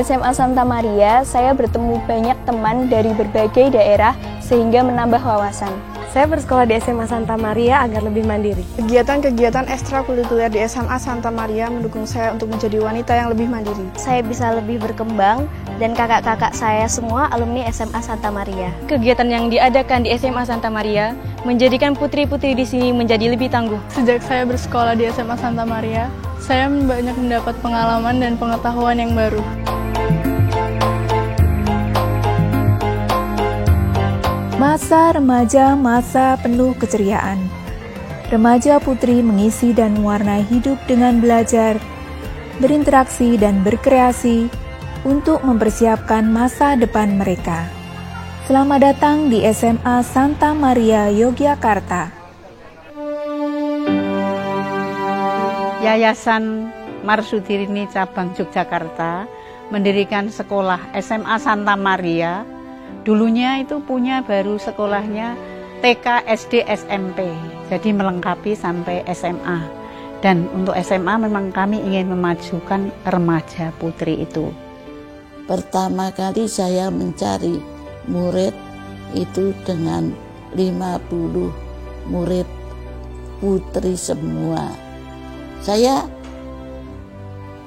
SMA Santa Maria, saya bertemu banyak teman dari berbagai daerah sehingga menambah wawasan. Saya bersekolah di SMA Santa Maria agar lebih mandiri. Kegiatan-kegiatan ekstrakurikuler di SMA Santa Maria mendukung saya untuk menjadi wanita yang lebih mandiri. Saya bisa lebih berkembang dan kakak-kakak saya semua alumni SMA Santa Maria. Kegiatan yang diadakan di SMA Santa Maria menjadikan putri-putri di sini menjadi lebih tangguh. Sejak saya bersekolah di SMA Santa Maria, saya banyak mendapat pengalaman dan pengetahuan yang baru. Masa remaja, masa penuh keceriaan. Remaja putri mengisi dan mewarnai hidup dengan belajar, berinteraksi dan berkreasi untuk mempersiapkan masa depan mereka. Selamat datang di SMA Santa Maria, Yogyakarta. Yayasan Marsudirini Cabang Yogyakarta mendirikan sekolah SMA Santa Maria. Dulunya itu punya baru sekolahnya TK, SD, SMP, jadi melengkapi sampai SMA. Dan untuk SMA memang kami ingin memajukan remaja putri itu. Pertama kali saya mencari murid itu dengan 50 murid putri semua. Saya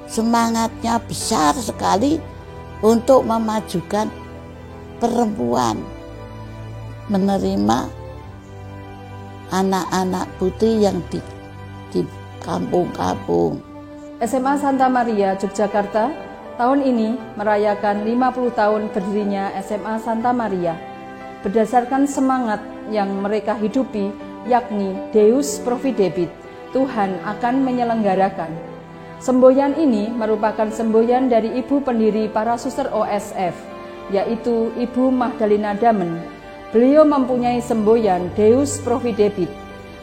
semangatnya besar sekali untuk memajukan perempuan, menerima anak-anak putri yang di kampung-kampung. SMA Santa Maria Yogyakarta tahun ini merayakan 50 tahun berdirinya SMA Santa Maria. Berdasarkan semangat yang mereka hidupi, yakni Deus Providebit, Tuhan akan menyelenggarakan. Semboyan ini merupakan semboyan dari ibu pendiri para suster OSF, yaitu Ibu Magdalena Damen. Beliau mempunyai semboyan Deus Providebit.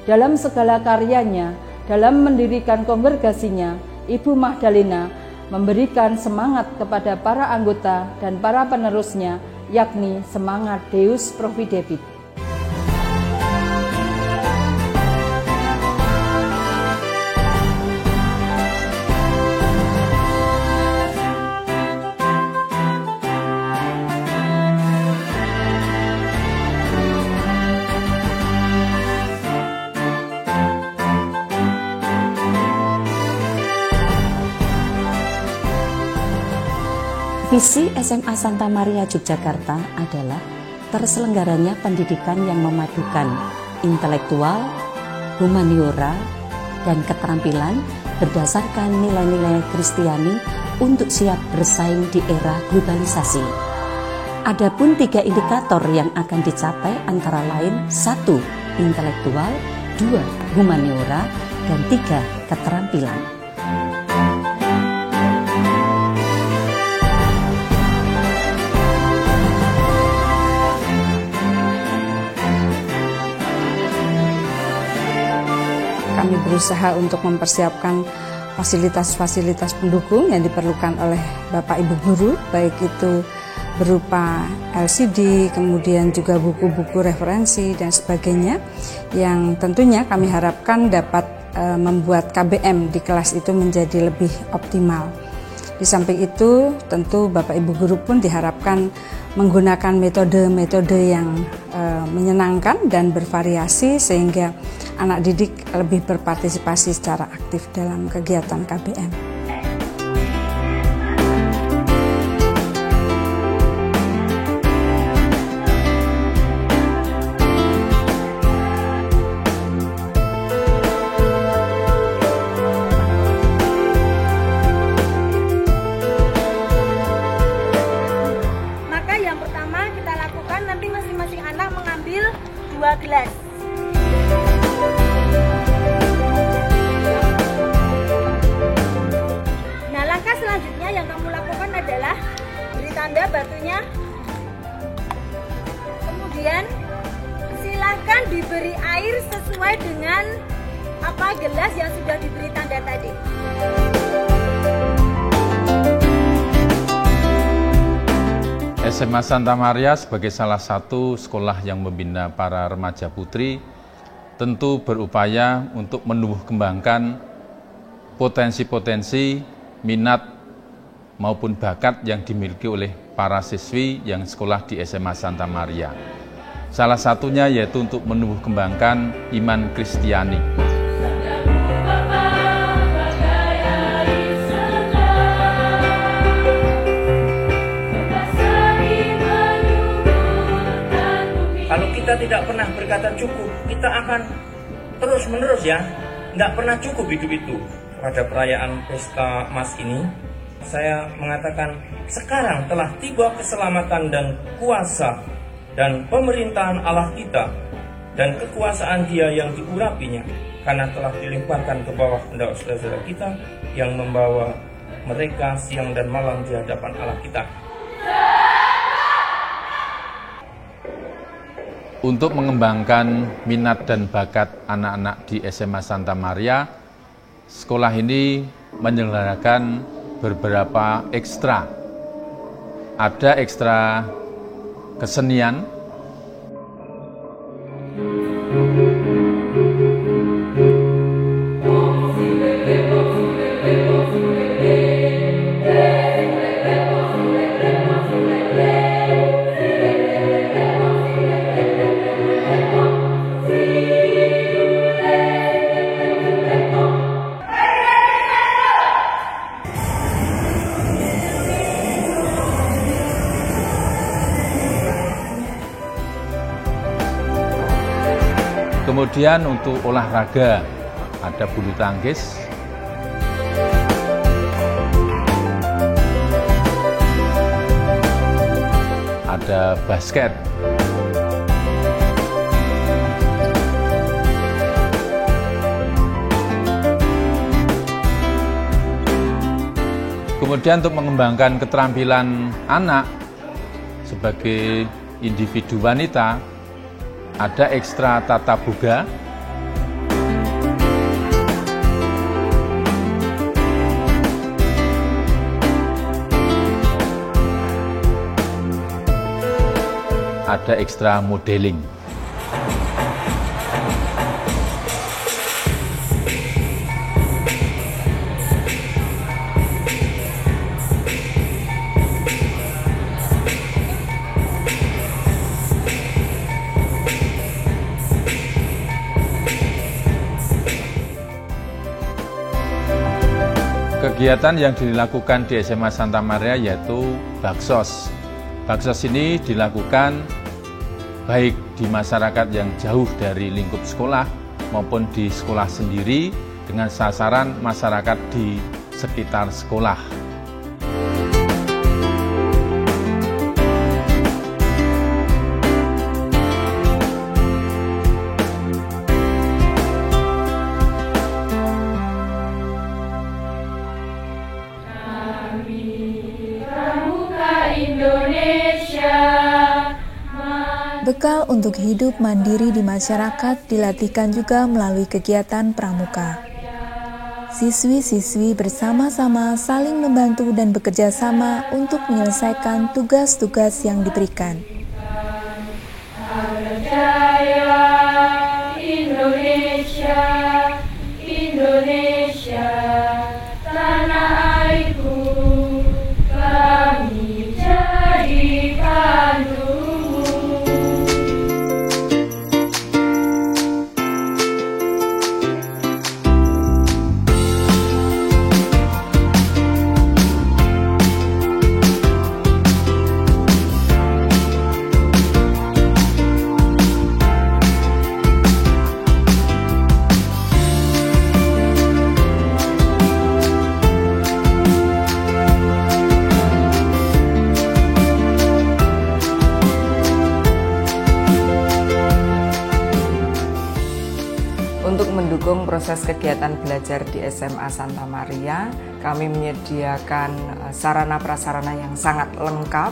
Dalam segala karyanya, dalam mendirikan kongregasinya, Ibu Magdalena memberikan semangat kepada para anggota dan para penerusnya, yakni semangat Deus Providebit. Visi SMA Santa Maria Yogyakarta adalah terselenggaranya pendidikan yang memadukan intelektual, humaniora, dan keterampilan berdasarkan nilai-nilai Kristiani untuk siap bersaing di era globalisasi. Adapun 3 indikator yang akan dicapai antara lain 1. Intelektual, 2. Humaniora, dan 3. Keterampilan. Kami berusaha untuk mempersiapkan fasilitas-fasilitas pendukung yang diperlukan oleh Bapak Ibu Guru, baik itu berupa LCD, kemudian juga buku-buku referensi dan sebagainya, yang tentunya kami harapkan dapat membuat KBM di kelas itu menjadi lebih optimal. Di samping itu, tentu Bapak Ibu Guru pun diharapkan menggunakan metode-metode yang menyenangkan dan bervariasi sehingga anak didik lebih berpartisipasi secara aktif dalam kegiatan KBM. Maka yang pertama kita lakukan, nanti masing-masing anak mengambil 2 gelas. Selanjutnya yang kamu lakukan adalah beri tanda batunya. Kemudian silakan diberi air sesuai dengan gelas yang sudah diberi tanda tadi. SMA Santa Maria sebagai salah satu sekolah yang membina para remaja putri tentu berupaya untuk menumbuh kembangkan potensi-potensi minat maupun bakat yang dimiliki oleh para siswi yang sekolah di SMA Santa Maria. Salah satunya yaitu untuk menumbuh kembangkan iman Kristiani. Kalau kita tidak pernah berkata cukup, kita akan terus-menerus nggak pernah cukup hidup itu. Pada perayaan Pesta Mas ini, saya mengatakan sekarang telah tiba keselamatan dan kuasa dan pemerintahan Allah kita dan kekuasaan Dia yang diurapinya, karena telah dilimpahkan ke bawah kehendak saudara-saudara kita yang membawa mereka siang dan malam di hadapan Allah kita. Untuk mengembangkan minat dan bakat anak-anak di SMA Santa Maria, sekolah ini menyelenggarakan beberapa ekstra. Ada ekstra kesenian, kemudian untuk olahraga ada bulu tangkis, ada basket, kemudian untuk mengembangkan keterampilan anak sebagai individu wanita, ada ekstra tata boga, ada ekstra modeling. Kegiatan yang dilakukan di SMA Santa Maria yaitu baksos. Baksos ini dilakukan baik di masyarakat yang jauh dari lingkup sekolah maupun di sekolah sendiri dengan sasaran masyarakat di sekitar sekolah. Bekal untuk hidup mandiri di masyarakat dilatihkan juga melalui kegiatan pramuka. Siswi-siswi bersama-sama saling membantu dan bekerja sama untuk menyelesaikan tugas-tugas yang diberikan. Indonesia, Indonesia, tanah airku, kami jadi pandumu. Untuk mendukung proses kegiatan belajar di SMA Santa Maria, kami menyediakan sarana-prasarana yang sangat lengkap,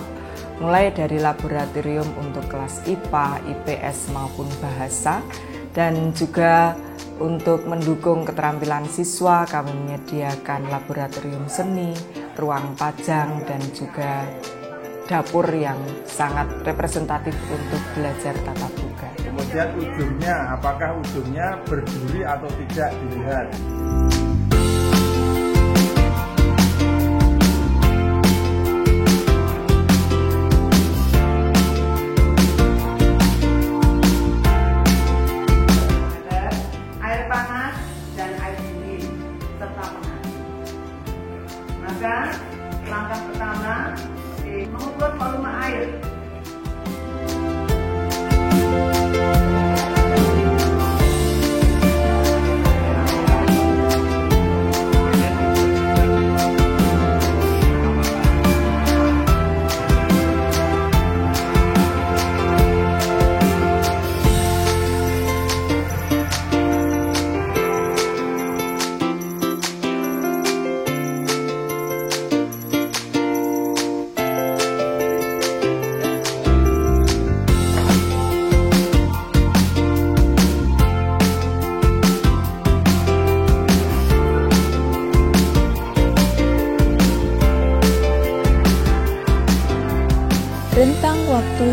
mulai dari laboratorium untuk kelas IPA, IPS maupun bahasa, dan juga untuk mendukung keterampilan siswa, kami menyediakan laboratorium seni, ruang pajang, dan juga dapur yang sangat representatif untuk belajar tatap muka. Kemudian ujungnya, apakah ujungnya berduri atau tidak dilihat.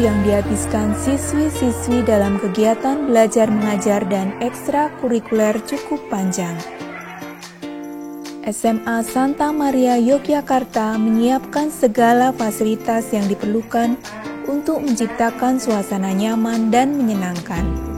yang dihabiskan siswi-siswi dalam kegiatan belajar mengajar dan ekstrakurikuler cukup panjang. SMA Santa Maria Yogyakarta menyiapkan segala fasilitas yang diperlukan untuk menciptakan suasana nyaman dan menyenangkan.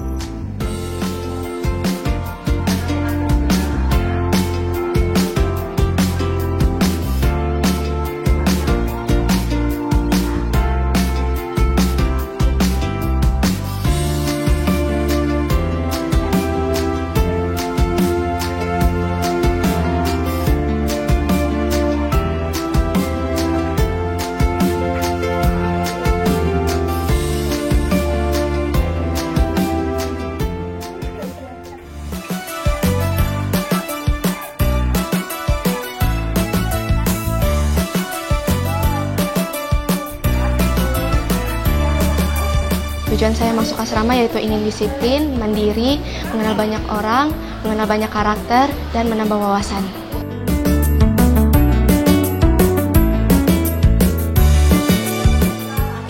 Tujuan saya masuk asrama yaitu ingin disiplin, mandiri, mengenal banyak orang, mengenal banyak karakter, dan menambah wawasan.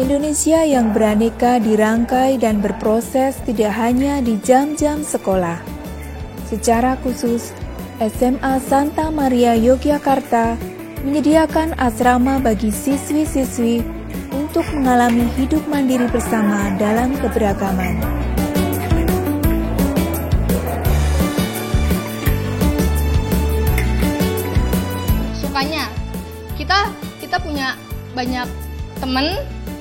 Indonesia yang beraneka dirangkai dan berproses tidak hanya di jam-jam sekolah. Secara khusus, SMA Santa Maria Yogyakarta menyediakan asrama bagi siswi-siswi untuk mengalami hidup mandiri bersama dalam keberagaman. Sukanya, kita punya banyak teman,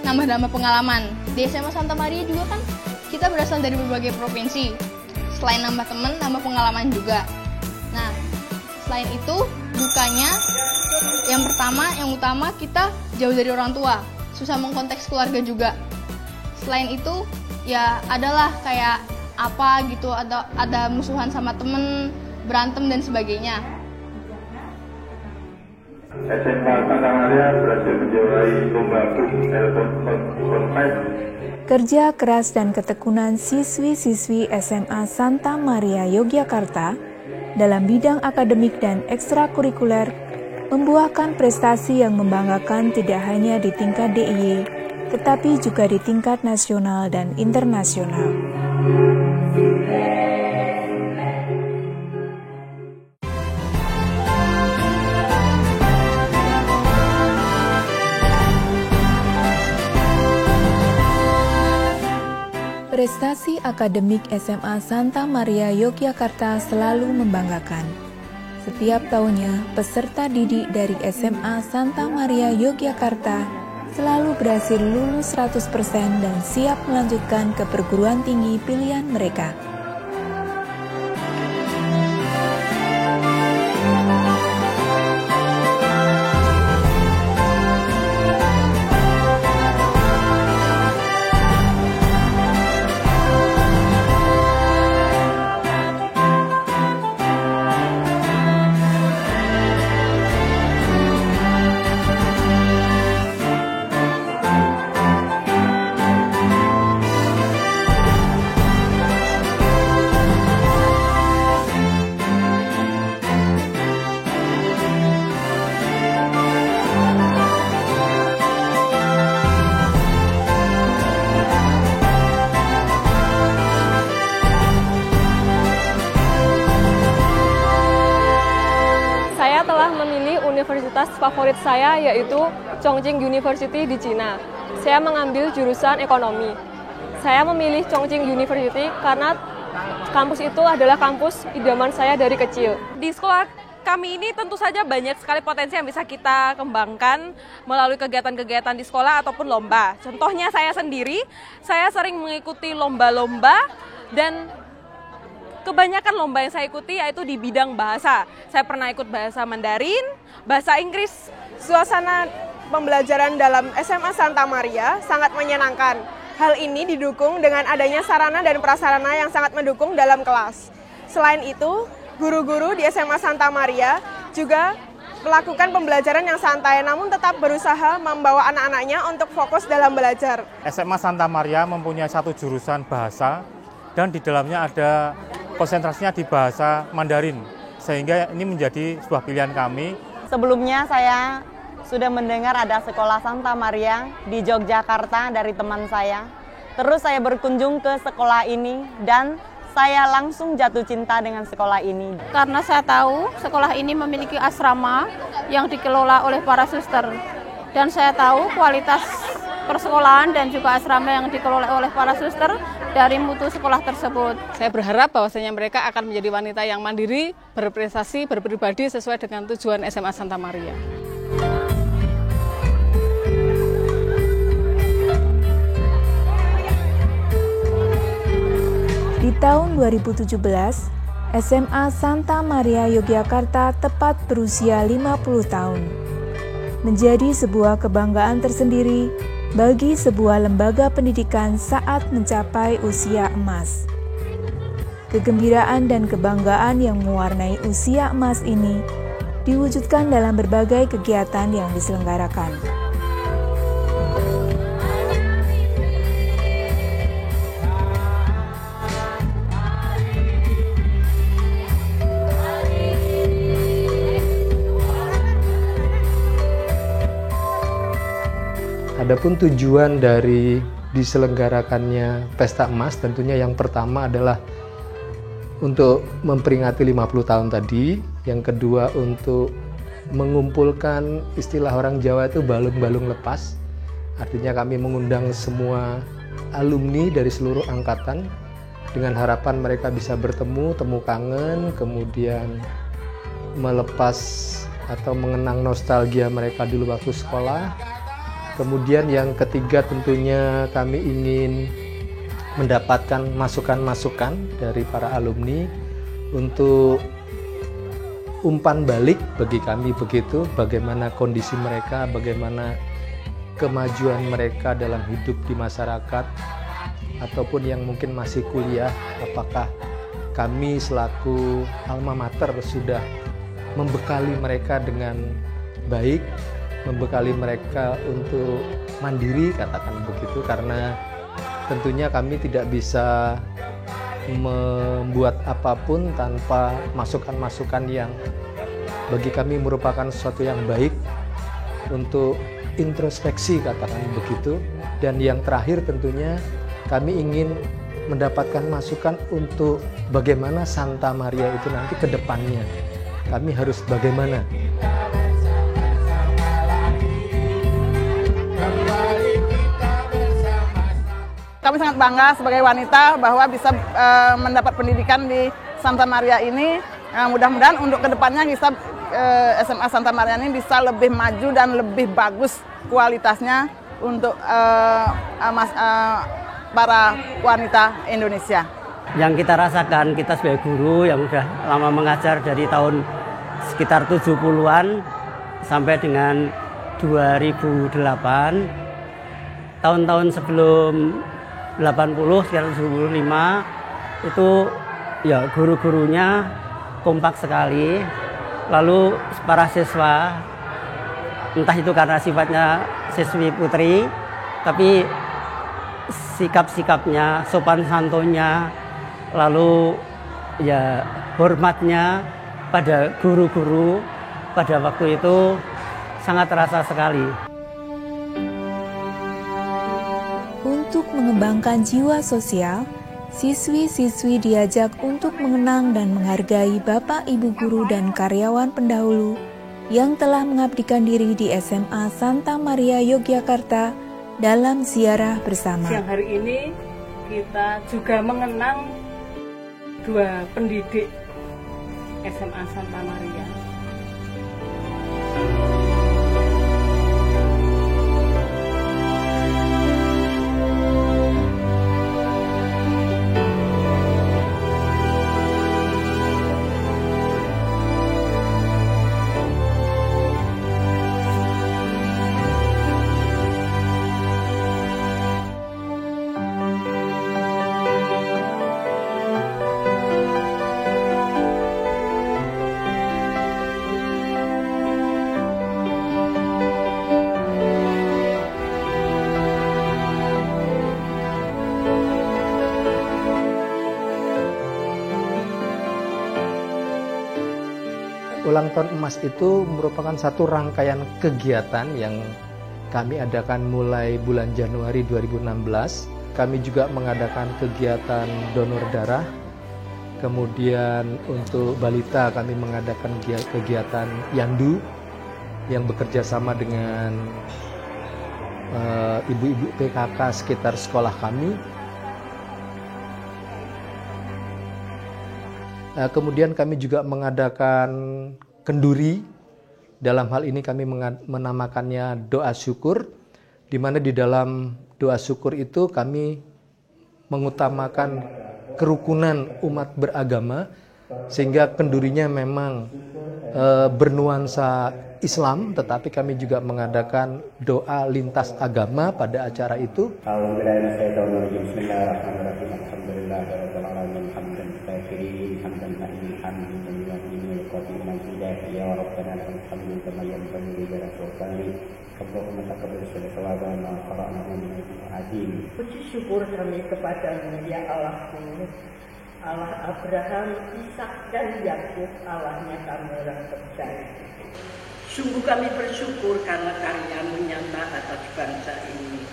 nambah-nambah pengalaman. Di SMA Santa Maria juga kan kita berasal dari berbagai provinsi. Selain nambah teman, nambah pengalaman juga. Nah, selain itu, dukanya yang utama kita jauh dari orang tua. Susah mengkonteks keluarga juga. Selain itu, ya adalah kayak apa gitu, ada musuhan sama temen, berantem dan sebagainya. SMA Santa Maria berhasil menjuarai lomba konfes. Kerja keras dan ketekunan siswi-siswi SMA Santa Maria Yogyakarta dalam bidang akademik dan ekstrakurikuler membuahkan prestasi yang membanggakan tidak hanya di tingkat DIY, tetapi juga di tingkat nasional dan internasional. Prestasi akademik SMA Santa Maria Yogyakarta selalu membanggakan. Setiap tahunnya, peserta didik dari SMA Santa Maria Yogyakarta selalu berhasil lulus 100% dan siap melanjutkan ke perguruan tinggi pilihan mereka. Universitas favorit saya yaitu Chongqing University di Cina. Saya mengambil jurusan ekonomi. Saya memilih Chongqing University karena kampus itu adalah kampus idaman saya dari kecil. Di sekolah kami ini tentu saja banyak sekali potensi yang bisa kita kembangkan melalui kegiatan-kegiatan di sekolah ataupun lomba. Contohnya saya sendiri, saya sering mengikuti lomba-lomba dan kebanyakan lomba yang saya ikuti yaitu di bidang bahasa. Saya pernah ikut bahasa Mandarin, bahasa Inggris. Suasana pembelajaran dalam SMA Santa Maria sangat menyenangkan. Hal ini didukung dengan adanya sarana dan prasarana yang sangat mendukung dalam kelas. Selain itu, guru-guru di SMA Santa Maria juga melakukan pembelajaran yang santai namun tetap berusaha membawa anak-anaknya untuk fokus dalam belajar. SMA Santa Maria mempunyai satu jurusan bahasa dan di dalamnya ada konsentrasinya di bahasa Mandarin, sehingga ini menjadi sebuah pilihan kami. Sebelumnya saya sudah mendengar ada sekolah Santa Maria di Yogyakarta dari teman saya. Terus saya berkunjung ke sekolah ini dan saya langsung jatuh cinta dengan sekolah ini. Karena saya tahu sekolah ini memiliki asrama yang dikelola oleh para suster. Dan saya tahu kualitas persekolahan dan juga asrama yang dikelola oleh para suster dari mutu sekolah tersebut. Saya berharap bahwasanya mereka akan menjadi wanita yang mandiri, berprestasi, berpribadi sesuai dengan tujuan SMA Santa Maria. Di tahun 2017, SMA Santa Maria Yogyakarta tepat berusia 50 tahun. Menjadi sebuah kebanggaan tersendiri bagi sebuah lembaga pendidikan saat mencapai usia emas. Kegembiraan dan kebanggaan yang mewarnai usia emas ini diwujudkan dalam berbagai kegiatan yang diselenggarakan. Adapun tujuan dari diselenggarakannya Pesta Emas tentunya yang pertama adalah untuk memperingati 50 tahun tadi, yang kedua untuk mengumpulkan istilah orang Jawa itu balung-balung lepas. Artinya kami mengundang semua alumni dari seluruh angkatan dengan harapan mereka bisa bertemu, temu kangen, kemudian melepas atau mengenang nostalgia mereka dulu waktu sekolah. Kemudian yang ketiga tentunya kami ingin mendapatkan masukan-masukan dari para alumni untuk umpan balik bagi kami begitu, bagaimana kondisi mereka, bagaimana kemajuan mereka dalam hidup di masyarakat, ataupun yang mungkin masih kuliah, apakah kami selaku alma mater sudah membekali mereka dengan baik, membekali mereka untuk mandiri, katakan begitu, karena tentunya kami tidak bisa membuat apapun tanpa masukan-masukan yang bagi kami merupakan sesuatu yang baik untuk introspeksi, katakan begitu. Dan yang terakhir tentunya kami ingin mendapatkan masukan untuk bagaimana Santa Maria itu nanti ke depannya. Kami harus bagaimana. Kami sangat bangga sebagai wanita bahwa bisa mendapat pendidikan di Santa Maria ini. Mudah-mudahan untuk kedepannya bisa SMA Santa Maria ini bisa lebih maju dan lebih bagus kualitasnya untuk para wanita Indonesia. Yang kita rasakan, kita sebagai guru yang sudah lama mengajar dari tahun sekitar 70-an sampai dengan 2008, tahun-tahun sebelum 80, sekitar 75, itu ya guru-gurunya kompak sekali. Lalu para siswa, entah itu karena sifatnya siswi putri, tapi sikap-sikapnya, sopan santunnya, lalu ya hormatnya pada guru-guru pada waktu itu sangat terasa sekali. Untuk mengembangkan jiwa sosial, siswi-siswi diajak untuk mengenang dan menghargai Bapak Ibu guru dan karyawan pendahulu yang telah mengabdikan diri di SMA Santa Maria Yogyakarta dalam ziarah bersama. Siang hari ini kita juga mengenang dua pendidik SMA Santa Maria. Ulang tahun emas itu merupakan satu rangkaian kegiatan yang kami adakan mulai bulan Januari 2016. Kami juga mengadakan kegiatan donor darah. Kemudian untuk balita kami mengadakan kegiatan Yandu yang bekerja sama dengan ibu-ibu PKK sekitar sekolah kami. Kemudian kami juga mengadakan kenduri. Dalam hal ini kami menamakannya doa syukur, di mana di dalam doa syukur itu kami mengutamakan kerukunan umat beragama, sehingga kendurinya memang bernuansa Islam, tetapi kami juga mengadakan doa lintas agama pada acara itu. Puji syukur kami kepada-Mu ya Allahku, Allah Abraham, Ishak dan Yakub, Allahnya kami orang percaya. Sungguh kami bersyukur karena karya-Mu nyata atas bangsa ini.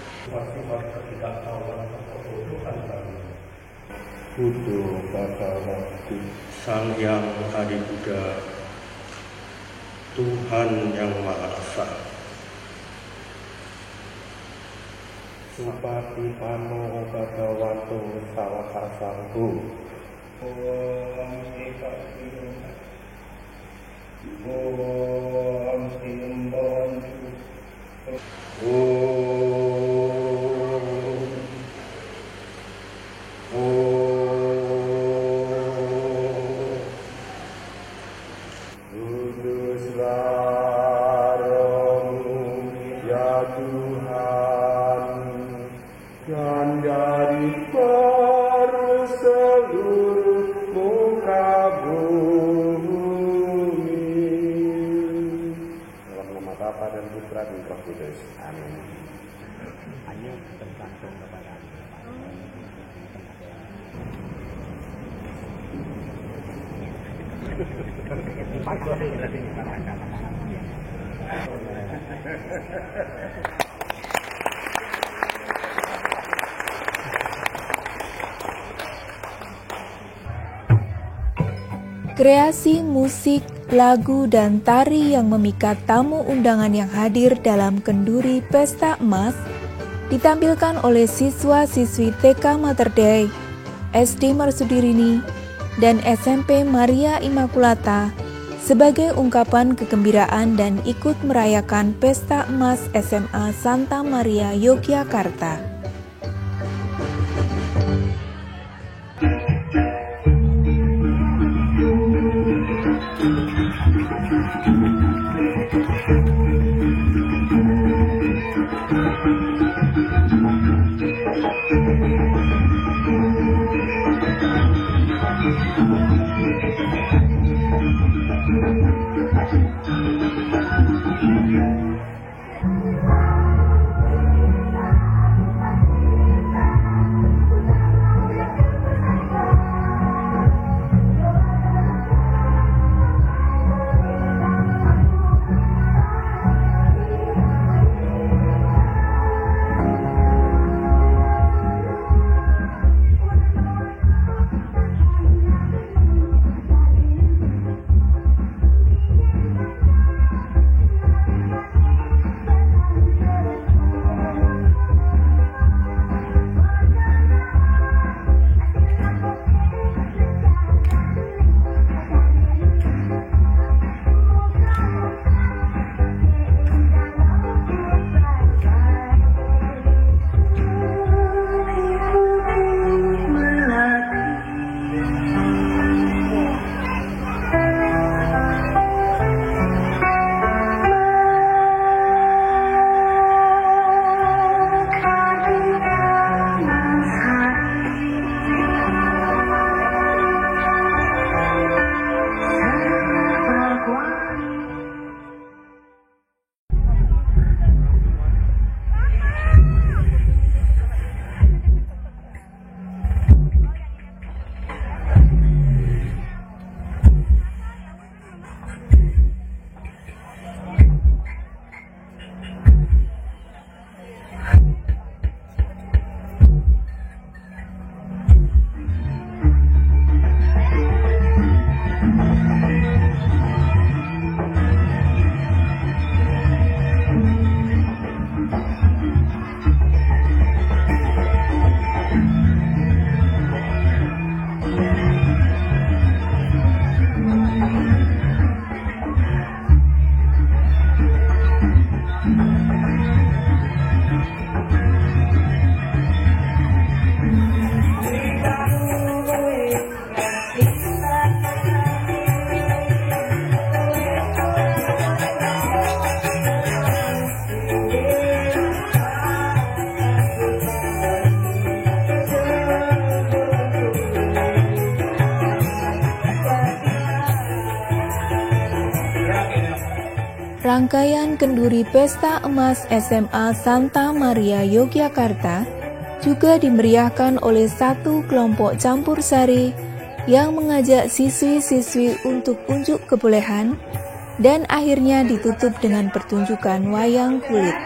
Buddha Bhagavati, Sang Yang Adi Buddha, Tuhan yang Maha Esa. Supati Pano Bhagavato Sawakasanggo. Om Kreasi musik, lagu, dan tari yang memikat tamu undangan yang hadir dalam kenduri Pesta Emas ditampilkan oleh siswa-siswi TK Mater Dei, SD Marsudirini, dan SMP Maria Immaculata sebagai ungkapan kegembiraan dan ikut merayakan Pesta Emas SMA Santa Maria Yogyakarta. rangkaian kenduri Pesta Emas SMA Santa Maria Yogyakarta juga dimeriahkan oleh satu kelompok campur sari yang mengajak siswi-siswi untuk unjuk kebolehan dan akhirnya ditutup dengan pertunjukan wayang kulit.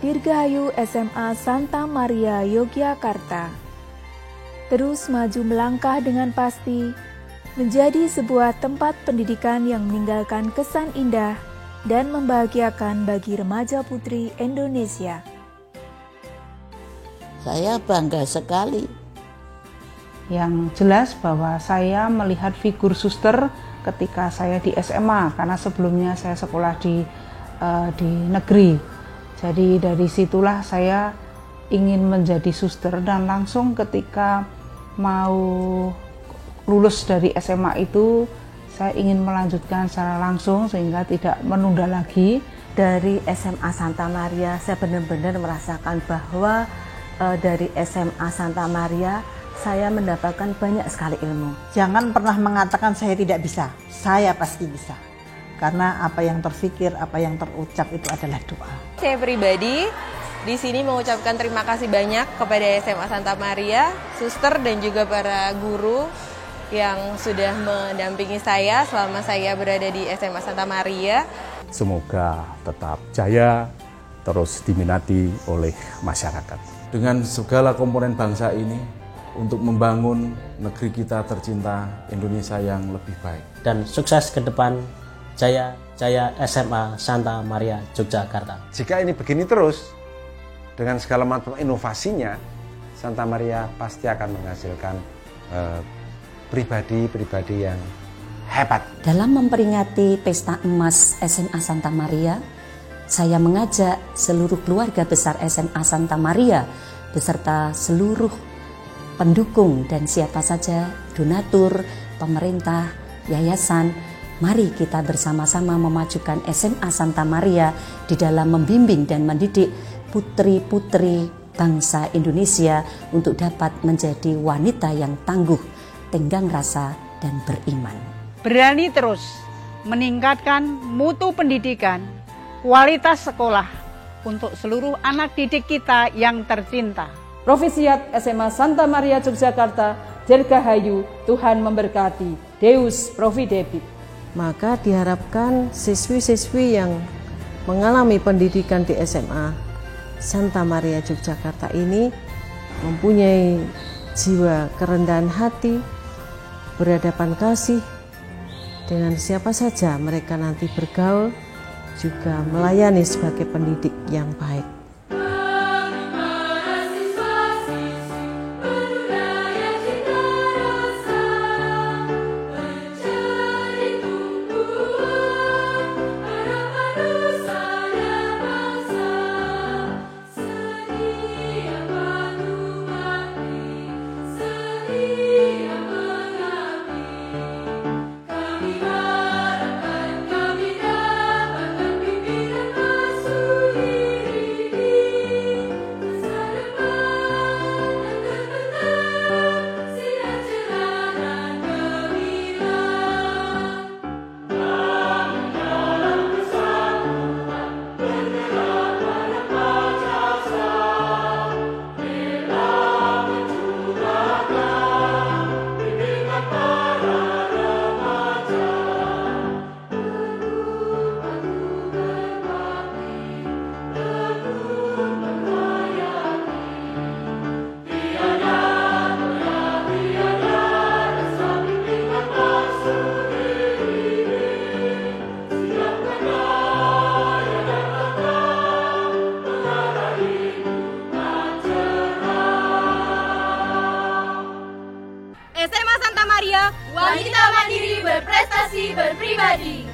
Dirgahayu SMA Santa Maria Yogyakarta terus maju melangkah dengan pasti menjadi sebuah tempat pendidikan yang meninggalkan kesan indah dan membahagiakan bagi remaja putri Indonesia. Saya bangga sekali. Yang jelas bahwa saya melihat figur suster ketika saya di SMA, karena sebelumnya saya sekolah di negeri. Jadi dari situlah saya ingin menjadi suster, dan langsung ketika mau lulus dari SMA itu saya ingin melanjutkan secara langsung sehingga tidak menunda lagi. Dari SMA Santa Maria saya benar-benar merasakan bahwa dari SMA Santa Maria saya mendapatkan banyak sekali ilmu. Jangan pernah mengatakan saya tidak bisa, saya pasti bisa. Karena apa yang terfikir, apa yang terucap itu adalah doa. Saya pribadi di sini mengucapkan terima kasih banyak kepada SMA Santa Maria, suster dan juga para guru yang sudah mendampingi saya selama saya berada di SMA Santa Maria. Semoga tetap jaya, terus diminati oleh masyarakat. Dengan segala komponen bangsa ini untuk membangun negeri kita tercinta Indonesia yang lebih baik. Dan sukses ke depan. Jaya, jaya SMA Santa Maria Yogyakarta. Jika ini begini terus, dengan segala macam inovasinya, Santa Maria pasti akan menghasilkan pribadi-pribadi yang hebat. Dalam memperingati Pesta Emas SMA Santa Maria, saya mengajak seluruh keluarga besar SMA Santa Maria beserta seluruh pendukung dan siapa saja donatur, pemerintah, yayasan. Mari kita bersama-sama memajukan SMA Santa Maria di dalam membimbing dan mendidik putri-putri bangsa Indonesia untuk dapat menjadi wanita yang tangguh, tenggang rasa, dan beriman. Berani terus meningkatkan mutu pendidikan, kualitas sekolah untuk seluruh anak didik kita yang tercinta. Profesiat SMA Santa Maria Yogyakarta, Dirgahayu, Tuhan memberkati, Deus Providebit. Maka diharapkan siswi-siswi yang mengalami pendidikan di SMA Santa Maria Yogyakarta ini mempunyai jiwa kerendahan hati, berhadapan kasih dengan siapa saja mereka nanti bergaul, juga melayani sebagai pendidik yang baik. SMA Santa Maria, wanita mandiri berprestasi berpribadi.